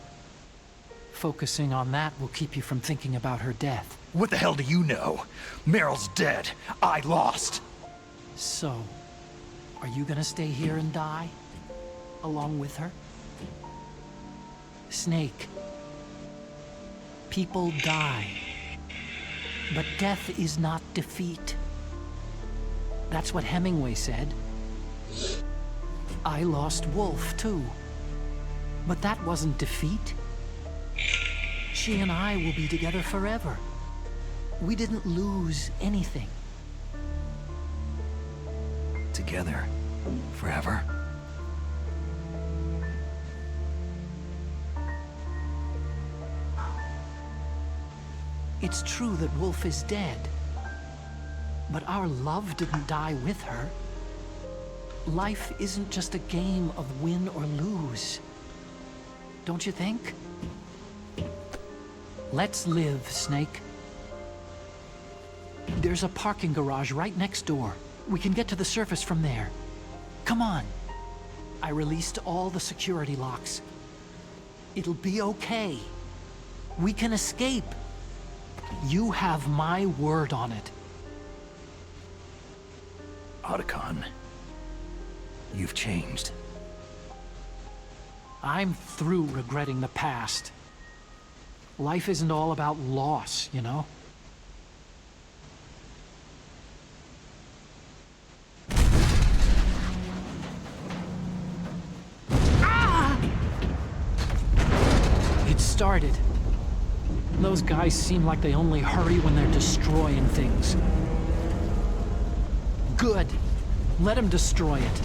Focusing on that will keep you from thinking about her death. What the hell do you know? Meryl's dead. I lost. So, are you gonna stay here and die? Along with her? Snake. People die. But death is not defeat. That's what Hemingway said. I lost Wolf, too. But that wasn't defeat. She and I will be together forever. We didn't lose anything. Together. Forever. It's true that Wolf is dead. But our love didn't die with her. Life isn't just a game of win or lose. Don't you think? Let's live, Snake. There's a parking garage right next door. We can get to the surface from there. Come on. I released all the security locks. It'll be okay. We can escape. You have my word on it. Otacon. You've changed. I'm through regretting the past. Life isn't all about loss, you know? It started. Those guys seem like they only hurry when they're destroying things. Good. Let them destroy it.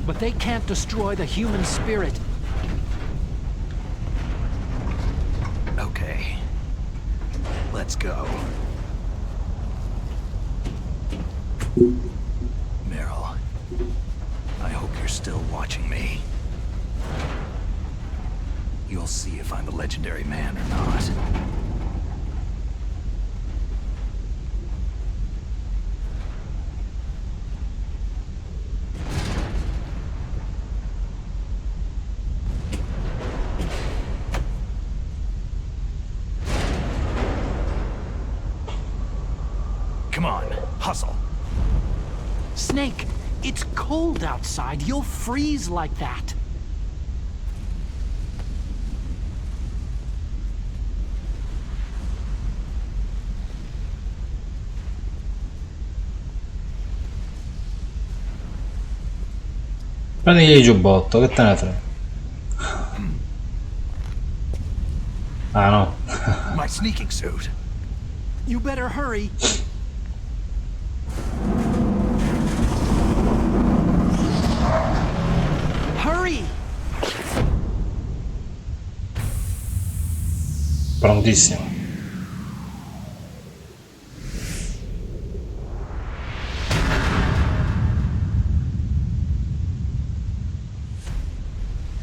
But they can't destroy the human spirit. Let's go. Meryl, I hope you're still watching me. You'll see if I'm a legendary man or not. Come on, hustle. Snake, it's cold outside. You'll freeze like that. Prendi il giubbotto, che te ne frega. Ah no. My sneaking suit. You better hurry. Hurry! Prontissimo.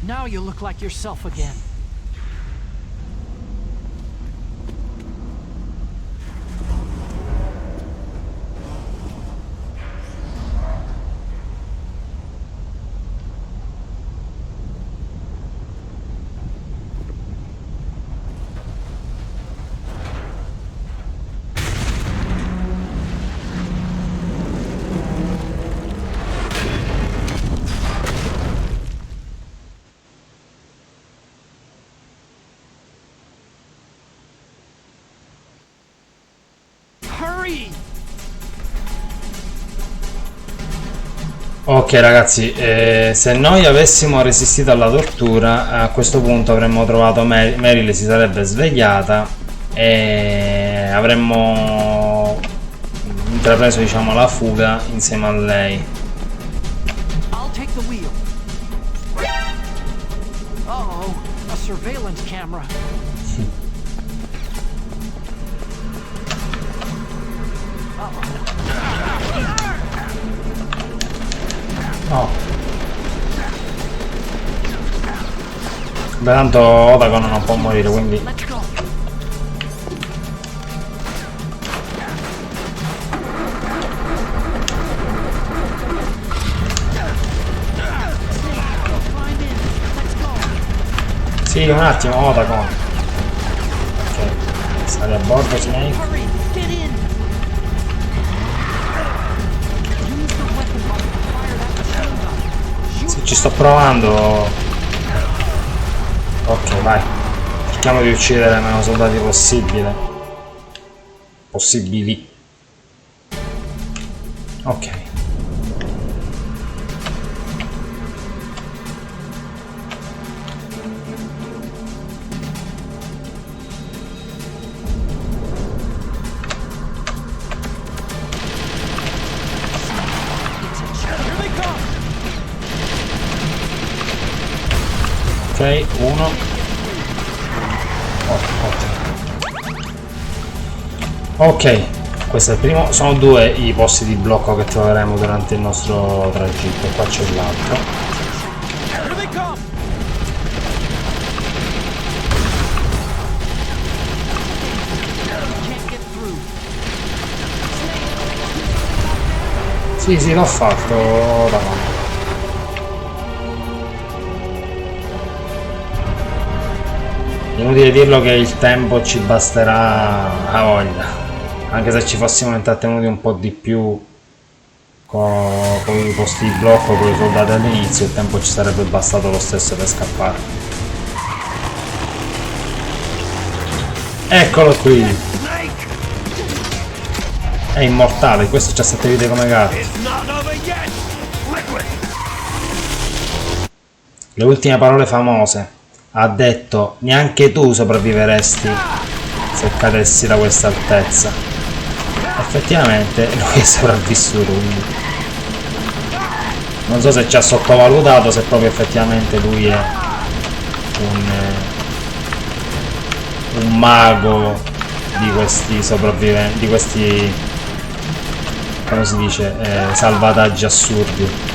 Now you look like yourself again. Hurry! Ok ragazzi, se noi avessimo resistito alla tortura, a questo punto avremmo trovato Meryl, si sarebbe svegliata e avremmo intrapreso, diciamo, la fuga insieme a lei. I'll take the wheel. Uh-oh, a surveillance camera. No. Beh, tanto Otagon non può morire, quindi... Let's go. Sì, un attimo, Otagon. Ok, sali a bordo, Snake. Hurry, get in. Use the weapon button to fire that machine gun. Sì, ci sto provando. Ok, vai. Cerchiamo di uccidere meno soldati possibile. Possibili. Ok. Ok, uno. Ok, questo è il primo. Sono due i posti di blocco che troveremo durante il nostro tragitto. Qua c'è l'altro. Sì, sì, l'ho fatto. Davanti. Inutile dirlo che il tempo ci basterà a voglia, anche se ci fossimo intrattenuti un po' di più con i posti di blocco, con i soldati all'inizio, il tempo ci sarebbe bastato lo stesso per scappare. Eccolo qui! È immortale, questo c'ha 7 vite come gatti. Le ultime parole famose. Ha detto: neanche tu sopravviveresti se cadessi da questa altezza. Effettivamente lui è sopravvissuto, quindi non so se ci ha sottovalutato, se proprio effettivamente lui è un mago di questi sopravviventi, di questi, come si dice, salvataggi assurdi.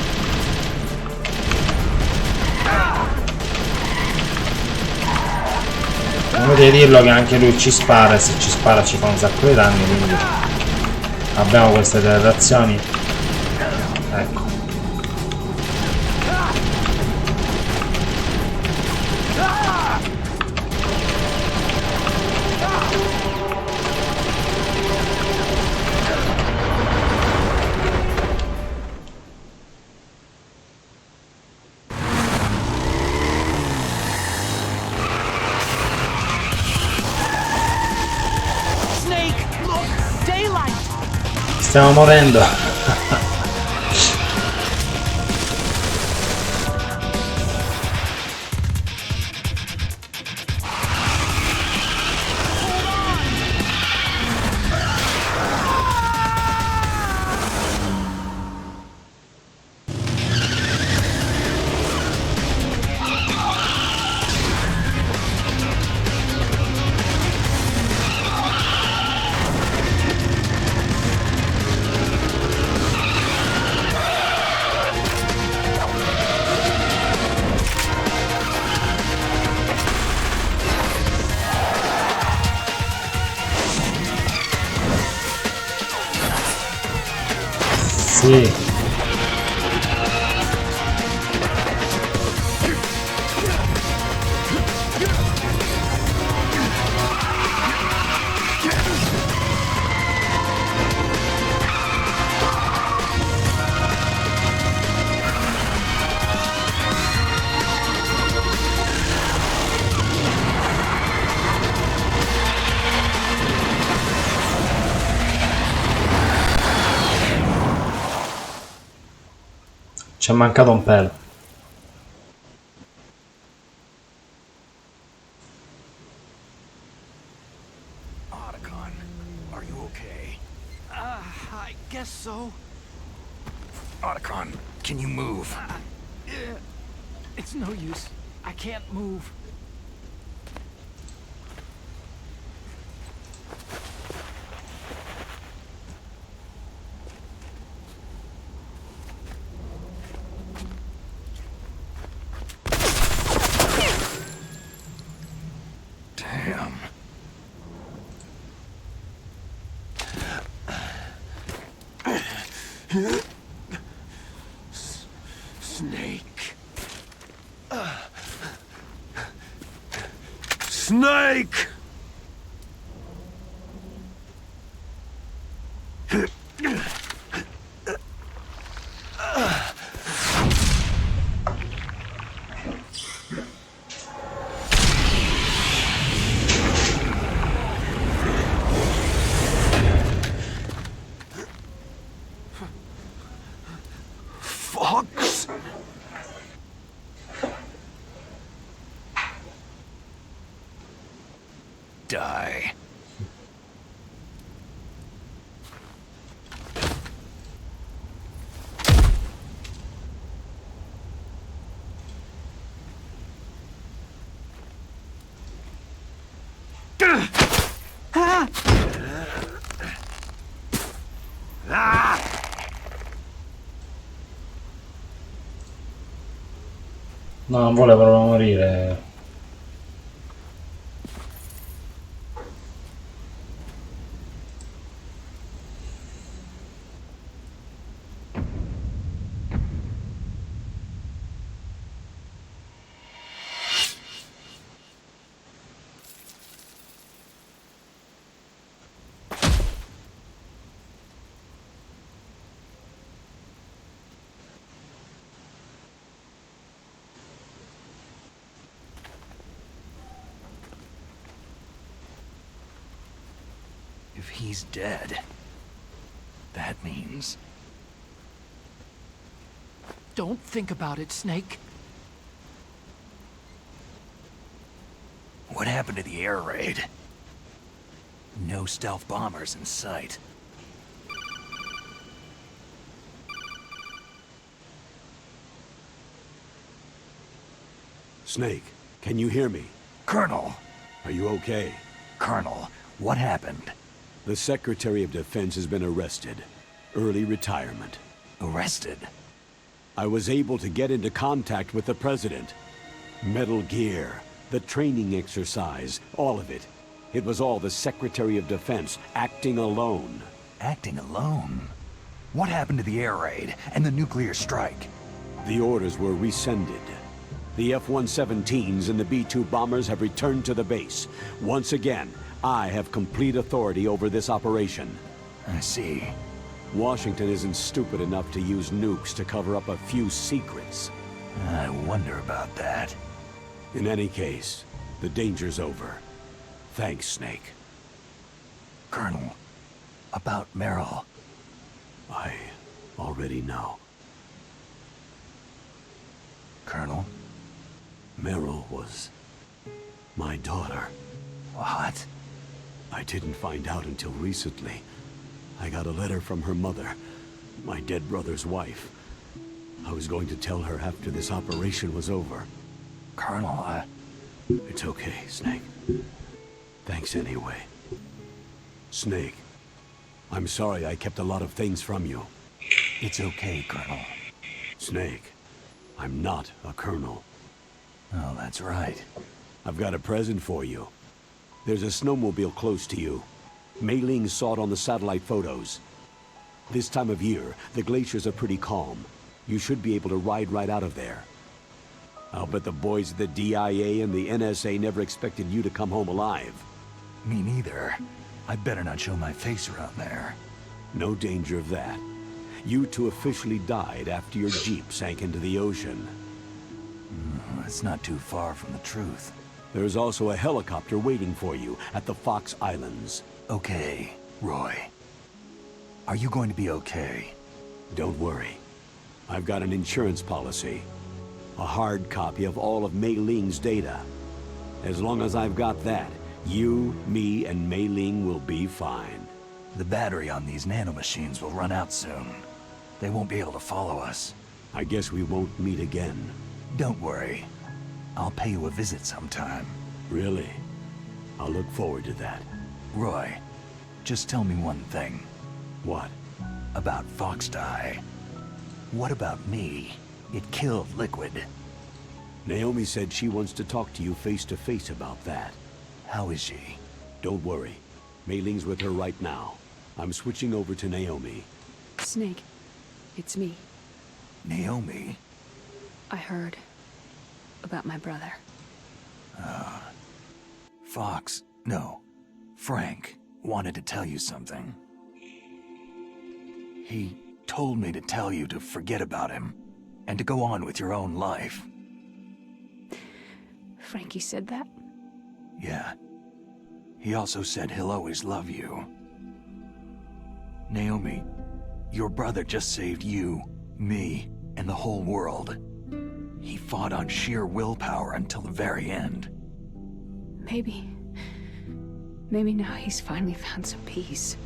Potete dirlo che anche lui ci spara, e se ci spara ci fa un sacco di danni, quindi abbiamo queste tre reazioni. Ecco. Stiamo morendo. Sì. Ci è mancato un pelo. Otacon, are you okay? I guess so. Otacon, can you move? It's no use. I can't move. Damn. Snake. Snake! Fox? Die. No, non vuole proprio morire. If he's dead, that means... Don't think about it, Snake. What happened to the air raid? No stealth bombers in sight. Snake, can you hear me? Colonel! Are you okay? Colonel, What happened? The Secretary of Defense has been arrested. Early retirement. Arrested? I was able to get into contact with the President. Metal Gear, the training exercise, all of it. It was all the Secretary of Defense acting alone. Acting alone? What happened to the air raid and the nuclear strike? The orders were rescinded. The F-117s and the B-2 bombers have returned to the base. Once again, I have complete authority over this operation. I see. Washington isn't stupid enough to use nukes to cover up a few secrets. I wonder about that. In any case, the danger's over. Thanks, Snake. Colonel, about Meryl. I already know. Colonel? Meryl was my daughter. What? I didn't find out until recently. I got a letter from her mother, my dead brother's wife. I was going to tell her after this operation was over. Colonel, It's okay, Snake. Thanks anyway. Snake, I'm sorry I kept a lot of things from you. It's okay, Colonel. Snake, I'm not a colonel. Oh, that's right. I've got a present for you. There's a snowmobile close to you. Mei Ling saw it on the satellite photos. This time of year, the glaciers are pretty calm. You should be able to ride right out of there. I'll bet the boys at the DIA and the NSA never expected you to come home alive. Me neither. I better not show my face around there. No danger of that. You two officially died after your Jeep sank into the ocean. It's not too far from the truth. There's also a helicopter waiting for you at the Fox Islands. Okay, Roy. Are you going to be okay? Don't worry. I've got an insurance policy. A hard copy of all of Mei Ling's data. As long as I've got that, you, me, and Mei Ling will be fine. The battery on these nanomachines will run out soon. They won't be able to follow us. I guess we won't meet again. Don't worry. I'll pay you a visit sometime. Really? I'll look forward to that. Roy, just tell me one thing. What? About Fox Die. What about me? It killed Liquid. Naomi said she wants to talk to you face to face about that. How is she? Don't worry. Mei Ling's with her right now. I'm switching over to Naomi. Snake, it's me. Naomi? I heard about my brother. Frank wanted to tell you something. He told me to tell you to forget about him and to go on with your own life. Frankie said that? Yeah. He also said he'll always love you. Naomi, your brother just saved you, me, and the whole world. He fought on sheer willpower until the very end. Maybe now he's finally found some peace.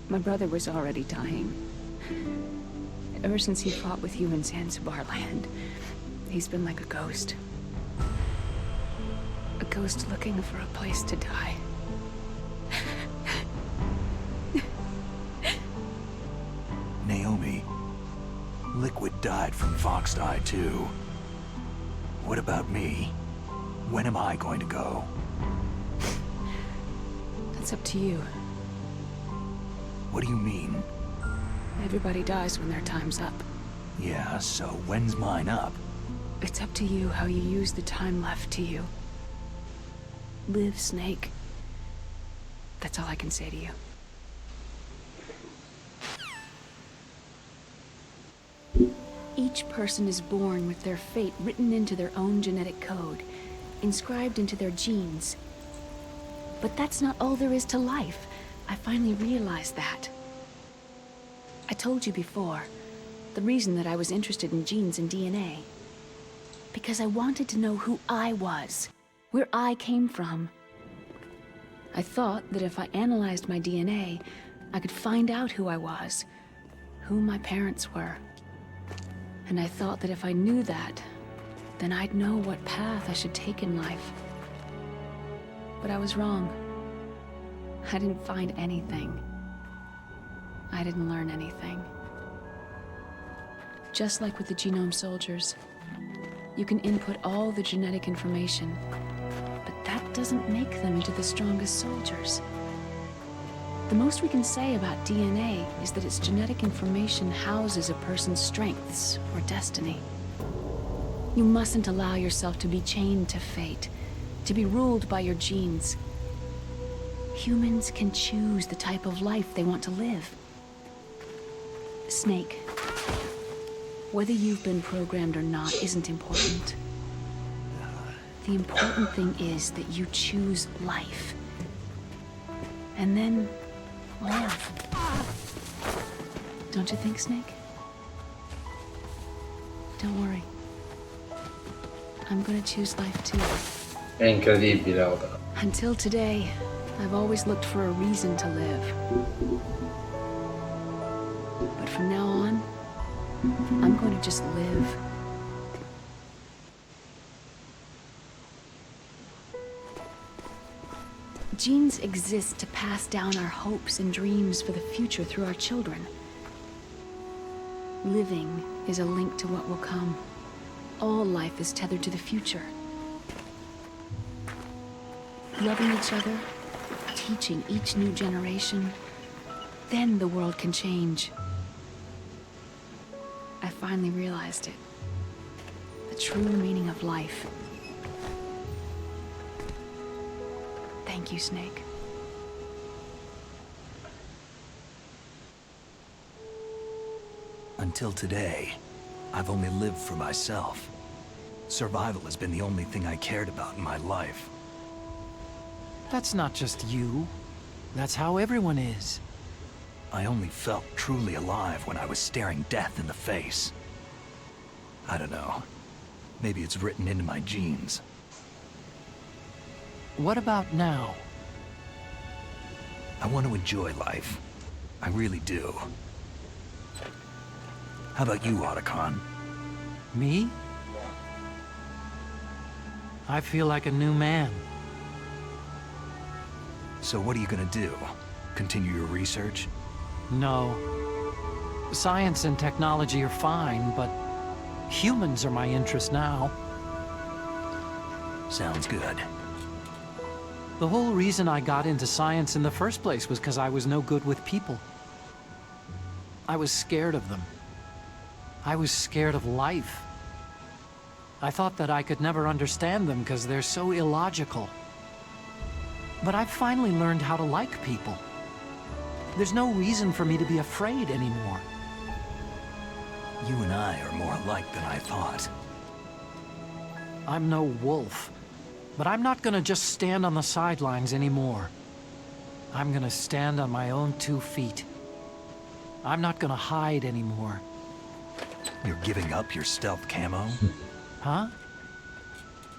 My brother was already dying. Ever since he fought with you in Zanzibar land, he's been like a ghost. A ghost looking for a place to die. Naomi, Liquid died from Fox Die too. What about me? When am I going to go? That's up to you. What do you mean? Everybody dies when their time's up. Yeah, so when's mine up? It's up to you how you use the time left to you. Live, Snake. That's all I can say to you. Each person is born with their fate written into their own genetic code, inscribed into their genes. But that's not all there is to life. I finally realized that. I told you before, the reason that I was interested in genes and DNA. Because I wanted to know who I was, where I came from. I thought that if I analyzed my DNA, I could find out who I was, who my parents were. And I thought that if I knew that, then I'd know what path I should take in life. But I was wrong. I didn't find anything. I didn't learn anything. Just like with the genome soldiers, you can input all the genetic information, but that doesn't make them into the strongest soldiers. The most we can say about DNA is that its genetic information houses a person's strengths or destiny. You mustn't allow yourself to be chained to fate, to be ruled by your genes. Humans can choose the type of life they want to live. Snake, whether you've been programmed or not isn't important. The important thing is that you choose life. And then live. Don't you think, Snake? Don't worry. I'm gonna choose life too. È incredibile, Oda. Until today, I've always looked for a reason to live. But from now on, I'm going to just live. Genes exist to pass down our hopes and dreams for the future through our children. Living is a link to what will come. All life is tethered to the future. Loving each other, teaching each new generation, then the world can change. I finally realized it. The true meaning of life. Thank you, Snake. Until today, I've only lived for myself. Survival has been the only thing I cared about in my life. That's not just you. That's how everyone is. I only felt truly alive when I was staring death in the face. I don't know. Maybe it's written into my genes. What about now? I want to enjoy life. I really do. How about you, Otacon? Me? I feel like a new man. So what are you gonna do? Continue your research? No. Science and technology are fine, but humans are my interest now. Sounds good. The whole reason I got into science in the first place was because I was no good with people. I was scared of them. I was scared of life. I thought that I could never understand them because they're so illogical. But I've finally learned how to like people. There's no reason for me to be afraid anymore. You and I are more alike than I thought. I'm no wolf, but I'm not gonna just stand on the sidelines anymore. I'm gonna stand on my own 2 feet. I'm not gonna hide anymore. You're giving up your stealth camo? Huh?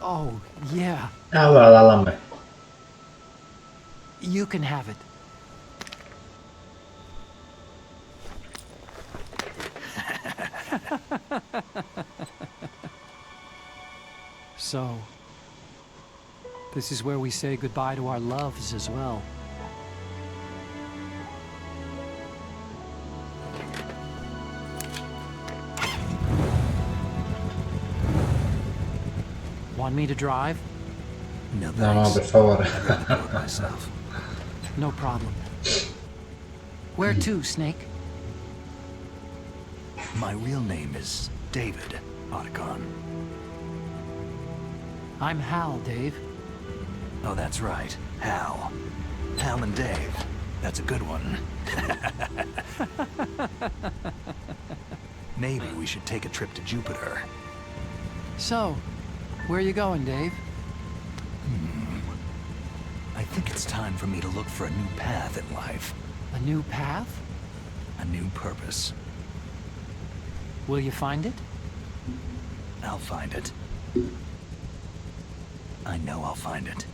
Oh, yeah. Allora dalla a me. You can have it. So, this is where we say goodbye to our loves as well. Want me to drive? No, No, no, thanks. per favore. I'd rather do it myself. No problem. Where to, Snake? My real name is David Otacon. I'm Hal, Dave. Oh, that's right. Hal. Hal and Dave. That's a good one. Maybe we should take a trip to Jupiter. So, where are you going, Dave? I think it's time for me to look for a new path in life. A new path? A new purpose. Will you find it? I'll find it. I know I'll find it.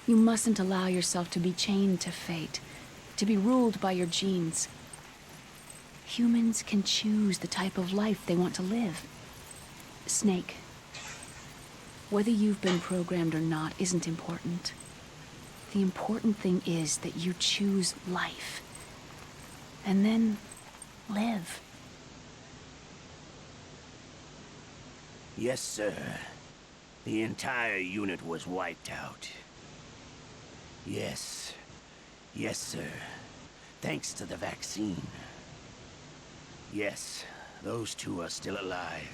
You mustn't allow yourself to be chained to fate, to be ruled by your genes. Humans can choose the type of life they want to live. Snake, whether you've been programmed or not isn't important. The important thing is that you choose life. And then live. Yes, sir. The entire unit was wiped out. Yes. Yes, sir. Thanks to the vaccine. Yes, those two are still alive.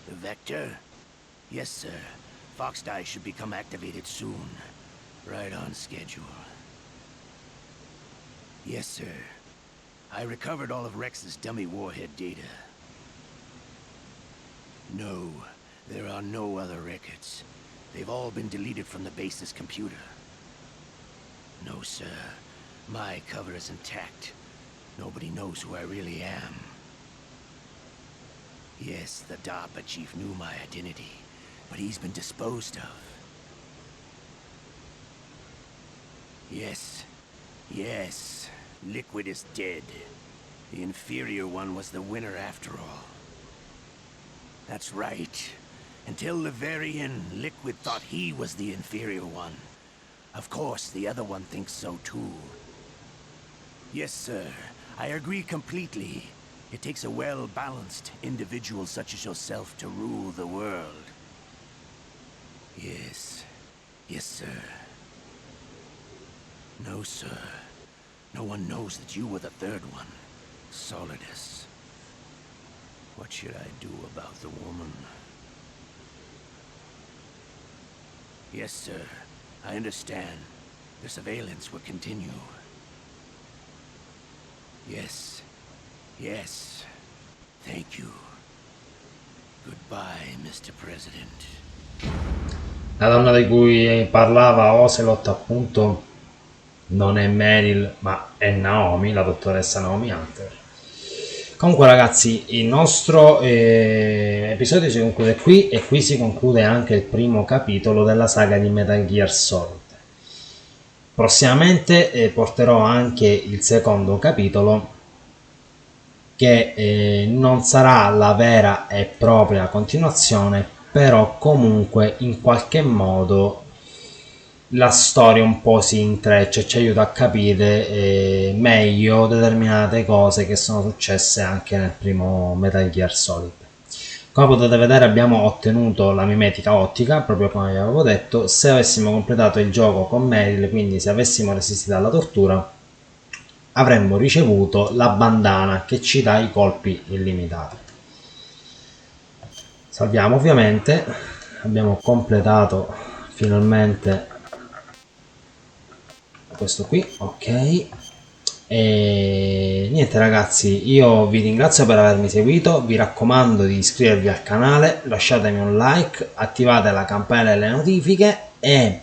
The Vector? Yes, sir. Fox Die should become activated soon. Right on schedule. Yes, sir. I recovered all of Rex's dummy warhead data. No, there are no other records. They've all been deleted from the base's computer. No, sir. My cover is intact. Nobody knows who I really am. Yes, the DARPA chief knew my identity, but he's been disposed of. Yes. Yes. Liquid is dead. The inferior one was the winner after all. That's right. Until the very end, Liquid thought he was the inferior one. Of course, the other one thinks so too. Yes, sir. I agree completely. It takes a well-balanced individual such as yourself to rule the world. Yes. Yes, sir. No, sir. No one knows that you were the third one. Solidus. What should I do about the woman? Yes, sir. I understand. The surveillance will continue. Yes. Yes. Thank you. Goodbye, Mr. President. La donna di cui parlava Ocelot appunto non è Meryl ma è Naomi, la dottoressa Naomi Hunter. Comunque ragazzi, il nostro episodio si conclude qui e qui si conclude anche il primo capitolo della saga di Metal Gear Solid. Prossimamente porterò anche il secondo capitolo che non sarà la vera e propria continuazione, però comunque in qualche modo la storia un po' si intreccia e ci aiuta a capire meglio determinate cose che sono successe anche nel primo Metal Gear Solid. Come potete vedere abbiamo ottenuto la mimetica ottica, proprio come vi avevo detto. Se avessimo completato il gioco con Meryl, quindi se avessimo resistito alla tortura, avremmo ricevuto la bandana che ci dà i colpi illimitati. Salviamo ovviamente, abbiamo completato finalmente questo qui, ok. E niente ragazzi, io vi ringrazio per avermi seguito, vi raccomando di iscrivervi al canale, lasciatemi un like, attivate la campanella delle notifiche e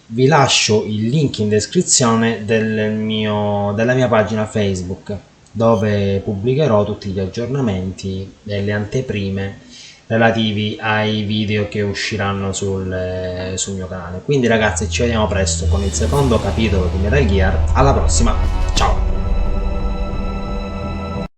vi lascio il link in descrizione della mia pagina Facebook, dove pubblicherò tutti gli aggiornamenti e le anteprime relativi ai video che usciranno sul mio canale. Quindi ragazzi, ci vediamo presto con il secondo capitolo di Metal Gear. Alla prossima!